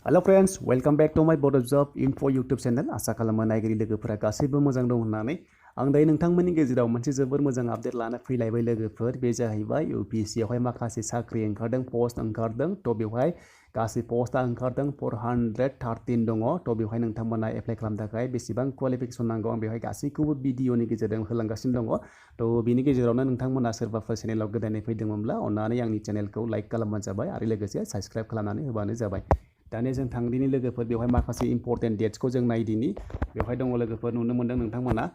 Hello friends, welcome back to my Board of Job Info YouTube channel. आसा खालामो नायगिरि लोगोफोरा गासैबो मोजां दं होननानै आं दायो नोंथांमोननि गेजेराव मोनसे जोबोर मोजां आपडेट लाना फैलायबाय लोगोफोर। बे जाहैबाय UPSC आवहाय माखासे साख्रि ओंखारदों, पोस्ट ओंखारदों। थ' बेवहाय गासै पोस्टआ ओंखारदों 413 दङ। थ' बेवहाय नोंथांमोना एप्लाइ खालामनो थाखाय बेसेबां क्वालिफिकेसन नांगौ आं बेवहाय गासैखौबो भिडिअनि गेजेरजों होलांगासिनो दङ। थ' बेनि गेजेरावनो नोंथांमोना सोरबाफोर चेनेलाव गोदानै फैदोंमोनब्ला अन्नानै आंनि चेनेलखौ लाइक खालामबानो जाबाय आरो लोगोसे साबस्क्राइब खालामनानै होबानो जाबाय। दानिया जों थांदिनि लोगोफोर बेवहाय माखासे इम्पर्टेन्ट डेट्सखौ जों नायदिनि। बेवहाय दङ लोगोफोर नुनो मोनदों नोंथांमोना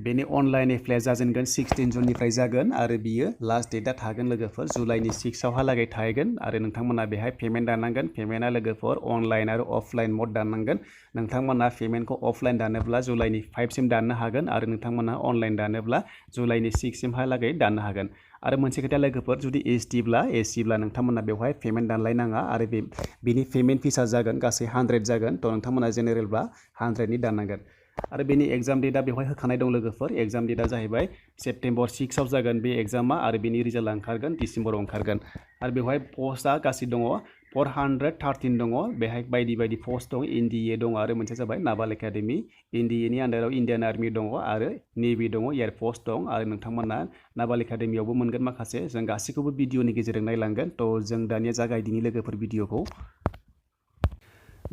बेनि अनलाइन एप्लाइ जाजेनगोन 16 जुननिफ्राय जागोन आरो बियो लास्ट डेटआ थागोन लोगोफोर जुलाइनि 6 आवहालागै थाहैगोन आरो नोंथांमोना बेहाय पेमेन्ट दाननांगोन। पेमेन्टआ लोगोफोर अनलाइन आरो अफलाइन मड दाननांगोन। नोंथांमोना पेमेन्टखौ अफलाइन दानोब्ला जुलाइनि 5 सिम दाननो हागोन आरो नोंथांमोना अनलाइन दानोब्ला जुलाइनि 6 सिमहालागै दाननो हागोन। आरो मोनसे खोथा लोगोफोर जुदि एससिब्ला नोंथांमोना बेवहाय पेमेन्ट दानलायनाङा आरो बेनि पेमेन्ट फिसा जागोन गासै 100 जागोन। थ' नोंथांमोना जेनेरेलब्ला 100नि दाननांगोन। आरो बेनि एग्जाम डेटआ बेवहाय होखानाय दं लोगोफोर। एग्जाम डेटआ जाहैबाय सेप्तेम्बर 6 आव जागोन बे एग्जामा आरो बेनि रिजाल्टआ ओंखारगोन डिसेम्बराव ओंखारगोन। आरो बेवहाय पस्टआ गासै दङ 413 दङ। बेहाय बायदि बायदि पस्ट दं। NDA दं आरो मोनसे जाबाय नाभाल एकाडेमि। NDA नि आन्दाराव इण्डियान आर्मि दङ आरो नेभि दङ, एयारफर्स दं आरो नोंथांमोना नाभाल एकाडेमियावबो मोनगोन माखासे। जों गासैखौबो भिडिअनि गेजेरजों नायलांगोन। थ' जों दानिया जागायदिनि लोगोफोर भिडिअखौ।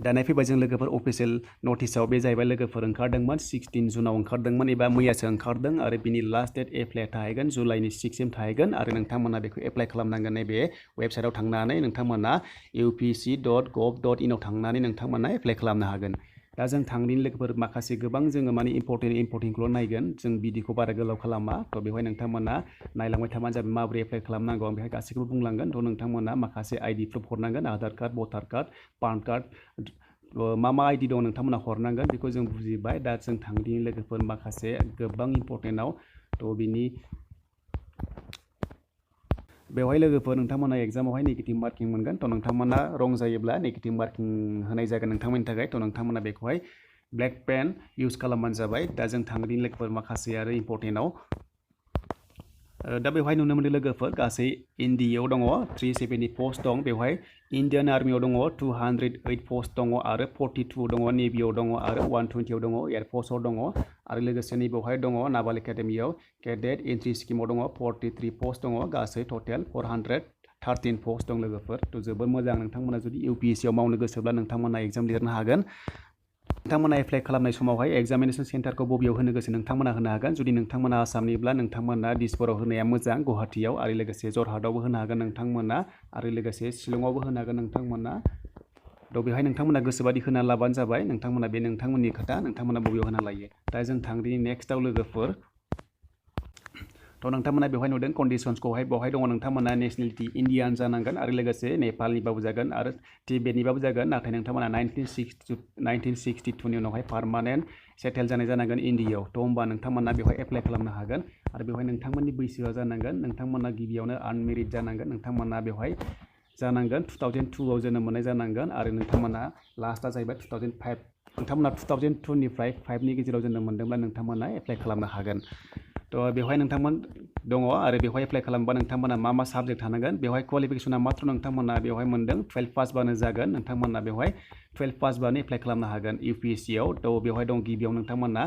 दानिया फैबाय जों लोगोफोर अफिसियेल नटिसआव। बे जाहैबाय लोगोफोर ओंखारदोंमोन 16 जुनाव ओंखारदोंमोन एबा मैयासो ओंखारदों आरो बिनि लास्ट डेट एप्लाइआ थाहैगोन जुलाइनि 6 सिम थाहैगोन आरो नोंथांमोना बेखौ एप्लाइ खालामनांगोन। नैबे वेबसाइटआव थांनानै नोंथांमोना upsc.gov.in आव थांनानै नोंथांमोना एप्लाइ खालामनो हागोन। दा जों थांदिनि लोगोफोर माखासे गोबां जोङो माने इम्पर्टेन्टखौल' नायगोन। जों भिडिअखौ बारा गोलाव खालामा। थ' बेवहाय नोंथांमोना नायलांबाय थाबानो जाबाय माबोरै एप्लाइ खालामनांगौ आं बेहाय गासैखौबो बुंलांगोन। थ' नोंथांमोना माखासे आइडि प्रुफ हरनांगोन, आधार कार्ड, भटार कार्ड, पान कार्ड, मा आइडि दं नोंथांमोना हरनांगोन। बेखौ जों बुजिबाय। दा जों थांदिनि लोगोफोर माखासे गोबां इम्पर्टेन्टआव। थ' बिनि बेवहाय लोगोफोर नोंथांमोना एग्जामावहाय नेगेटिभ मार्किं मोनगोन। थ' नोंथांमोना रं जायोब्ला नेगेटिभ मार्किं होनाय जागोन नोंथांमोननि थाखाय। थ' नोंथांमोना बेखौहाय ब्लेक पेन इउज खालामबानो जाबाय। दा जों थांदिनि लोगोफोर माखासे आरो इम्पर्टेन्टआव। दा बेवहाय नुनो मोनदों लोगोफोर गासै NDA आव दङ 370 पस्ट दं। बेवहाय इण्डियान आर्मियाव दङ 208 पस्ट दङ आरो 42 दङ नेभियाव दङ आरो 120 दङ एयारफर्सआव दङ आरो लोगोसे नैबेवहाय दङ नाभाल एकाडेमियाव केडेट एन्ट्रि स्किमाव दङ 43 पस्ट दङ। गासै टटेल 413 पस्ट दं लोगोफोर। थ' जोबोर मोजां। नोंथांमोना जुदि UPSC आव मावनो गोसोब्ला नोंथांमोना एग्जाम लिरनो हागोन। नोंथांमोना एप्लाइ खालामनाय समावहाय एग्जामिनेसन सेन्टारखौ बबेयाव होनो गोसो नोंथांमोना होनो हागोन। जुदि नोंथांमोना आसामनिब्ला नोंथांमोना दिसपुराव होनाया मोजां, गुवाहाटियाव आरो लोगोसे जरहाटआवबो होनो हागोन नोंथांमोना आरो लोगोसे शिलंआवबो होनो हागोन नोंथांमोना। थ' बेवहाय नोंथांमोना गोसोबादि होना लाबानो जाबाय। नोंथांमोना बे नोंथांमोननि खोथा, नोंथांमोना बबेयाव होना लायो। दा जों थांदिनि नेक्स्टआव लोगोफोर। थ' नोंथांमोना बेवहाय नुदों कन्डिसन्सखौहाय। बेवहाय दङ नोंथांमोना नेसनेलिटि इण्डियान जानांगोन आरो लोगोसे नेपालनिबाबो जागोन आरो टिबेटनिबाबो जागोन। नाथाय नोंथांमोना 1962नि उनावहाय पार्मानेन्ट सेटेल जानाय जानांगोन इण्डियाआव। थ' होमबा नोंथांमोना बेवहाय एप्लाइ खालामनो हागोन आरो बेवहाय नोंथांमोननि बैसोआ जानांगोन। नोंथांमोना गिबियावनो आनमेरिड जानांगोन। नोंथांमोना बेवहाय जानांगोन 2002 आव जोनोम मोननाय जानांगोन आरो नोंथांमोना लास्टआ जाहैबाय 2005। नोंथांमोना 2002 निफ्राय 5नि गेजेराव जोनोम मोनदोंब्ला नोंथांमोना एप्लाइ खालामनो हागोन। थ' बेवहाय नोंथांमोन दङ आरो बेवहाय एप्लाइ खालामबा नोंथांमोना मा साबजेक्ट थानांगोन। बेवहाय क्वालिफिकेसना मात्र नोंथांमोना बेवहाय मोनदों 12 पास बानो जागोन। नोंथांमोना बेवहाय 12 पास बानो एप्लाइ खालामनो हागोन UPSC आव। थ' बेवहाय दं गिबियाव नोंथांमोना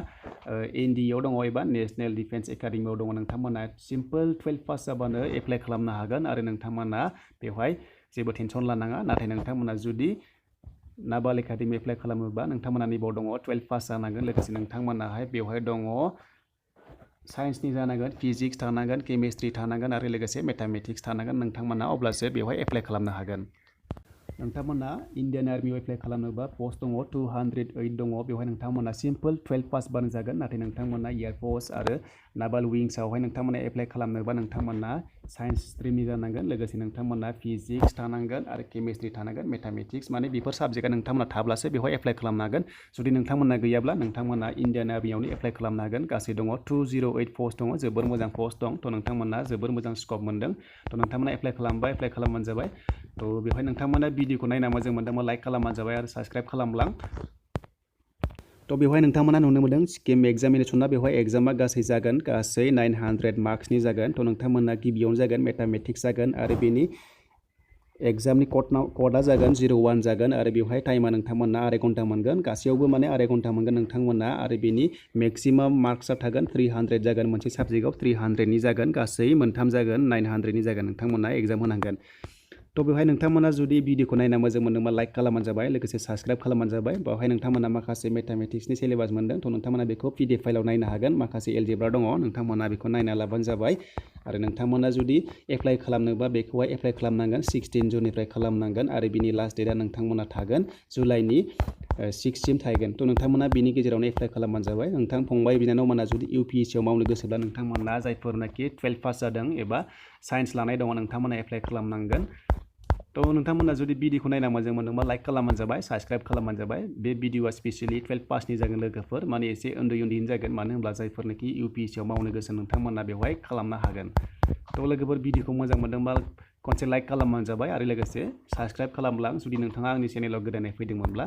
NDA आव दङ एबा नेसनेल डिफेन्स एकाडेमियाव दङ। नोंथांमोना सिम्पोल 12 पास जाबानो एप्लाइ खालामनो हागोन आरो नोंथांमोना बेवहाय जेबो टेनसन लानाङा। नाथाय नोंथांमोना जुदि नाभाल एकाडेमि एप्लाइ खालामोबा नोंथांमोना नैबाव दङ 12 पास जानांगोन। लोगोसे नोंथांमोनाहाय बेवहाय दङ साइन्सनि जानांगोन, फिजिक्स थानांगोन, केमिस्ट्रि थानांगोन आरो लोगोसे मेथामेटिक्स थानांगोन नोंथांमोना। अब्लासो बेवहाय एप्लाइ खालामनो हागोन। नोंथांमोना इण्डियान आर्मियाव एप्लाइ खालामनोबा पस्ट दङ 208 दङ। बेवहाय नोंथांमोना सिम्पोल 12 पास बानो जागोन। नाथाय नोंथांमोना एयारफर्स आरो नाभाल विंसआवहाय नोंथांमोना एप्लाइ खालामनोबा नोंथांमोना साइन्स स्ट्रिमनि जानांगोन। लोगोसे नोंथांमोना फिजिक्स थानांगोन आरो केमिस्ट्रि थानांगोन, मेथामेटिक्स माने बेफोर साबजेक्टआ नोंथांमोना थाब्लासो बेवहाय एप्लाइ खालामनो हागोन। जुदि नोंथांमोना गैयाब्ला नोंथांमोना इण्डियान आर्मियावनो एप्लाइ खालामनो हागोन। गासै दङ 208 पस्ट दङ। जोबोर मोजां पस्ट दं। थ' नोंथांमोना जोबोर मोजां स्कप मोनदों। थ' नोंथांमोना एप्लाइ खालामबानो जाबाय। थ' बेवहाय नोंथांमोना भिडिअखौ नायना मोजां मोनदोंबा लाइक खालामबानो जाबाय आरो साबस्क्राइब खालामलां। थ' बेवहाय नोंथांमोना नुनो मोनदों स्किम एग्जामिनेसना। बेवहाय एग्जामा गासै जागोन गासै 900 मार्क्सनि जागोन। थ' नोंथांमोना गिबियावनो जागोन मेथामेटिक्स जागोन आरो बेनि एग्जामनि क'डा जागोन 01 जागोन आरो बेवहाय टाइमा नोंथांमोना 2.5 घन्टा मोनगोन गासैयावबो माने 2.5 घन्टा मोनगोन नोंथांमोना आरो बेनि मेक्सिमाम मार्क्सआ थागोन 300 जागोन मोनसे साबजेक्टआव 300नि जागोन गासै मोनथाम जागोन 900नि जागोन नोंथांमोना एग्जाम होनांगोन तो बेवहाय नोंथांमोना जुदि भिडिअखौ नायना मोजां मोनदोंबा लाइक खालामबानो जाबाय लोगोसे साबस्क्राइब खालामबानो जाबाय बेवहाय नोंथांमोना माखासे मेथामेटिक्सनि सिलेबास मोनदों तो नोंथांमोना बेखौ PDF फाइलाव नायनो हागोन माखासे एलजेब्रा दङ नोंथांमोना बेखौ नायना लाबानो जाबाय आरो नोंथांमोना जुदि एप्लाइ खालामनोबा बेखौहाय एप्लाइ खालामनांगोन 16 जुननिफ्राय खालामनांगोन आरो बिनि लास्ट डेटआ नोंथांमोना थागोन जुलाइनि 6 सिम थागोन तो नोंथांमोना बिनि गेजेरावनो एप्लाइ खालामबानो जाबाय नोंथां फंबाय बिनानावमोना जुदि UPSC आव मावनो गोसोब्ला नोंथांमोना जायफोरनाखि 12 पास जादों एबा साइन्स लानाय दङ नोंथांमोना एप्लाइ खालामनांगोन तो नोंथांमोना जुदि भिडिअखौ नायना मोजां मोनदोंबा लाइक खालामबानो जाबाय साबस्क्राइब खालामबानो जाबाय बे भिडिअआ स्पेसियलि 12 पासनि जागोन लोगोफोर माने एसे उन्दैनि जागोन मानो होनब्ला जायफोरनाखि UPSC आव मावनो गोसो नोंथांमोना बेवहाय खालामनो हागोन तो लोगोफोर भिडिअखौ मोजां मोनदोंबा खनसे लाइक खालामबानो जाबाय आरो लोगोसे साबस्क्राइब खालामब्ला जुदि नोंथाङा आंनि चेनेलाव गोदानै फैदोंमोनब्ला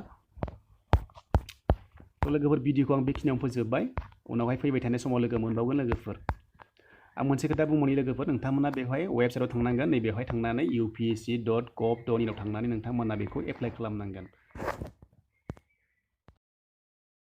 तो लोगोफोर भिडिअखौ आं बेखिनियावनो फोजोबबाय उनावहाय फैबाय थानाय समाव लोगो मोनबावगोन लोगोफोर आं मोनसे खोथा बुंबावनि लोगोफोर नोंथांमोना बेवहाय वेबसाइटआव थांनांगोन नैबेवहाय थांनानै upsc.gov.in आव थांनानै नोंथांमोना बेखौ एप्लाइ खालामनांगोन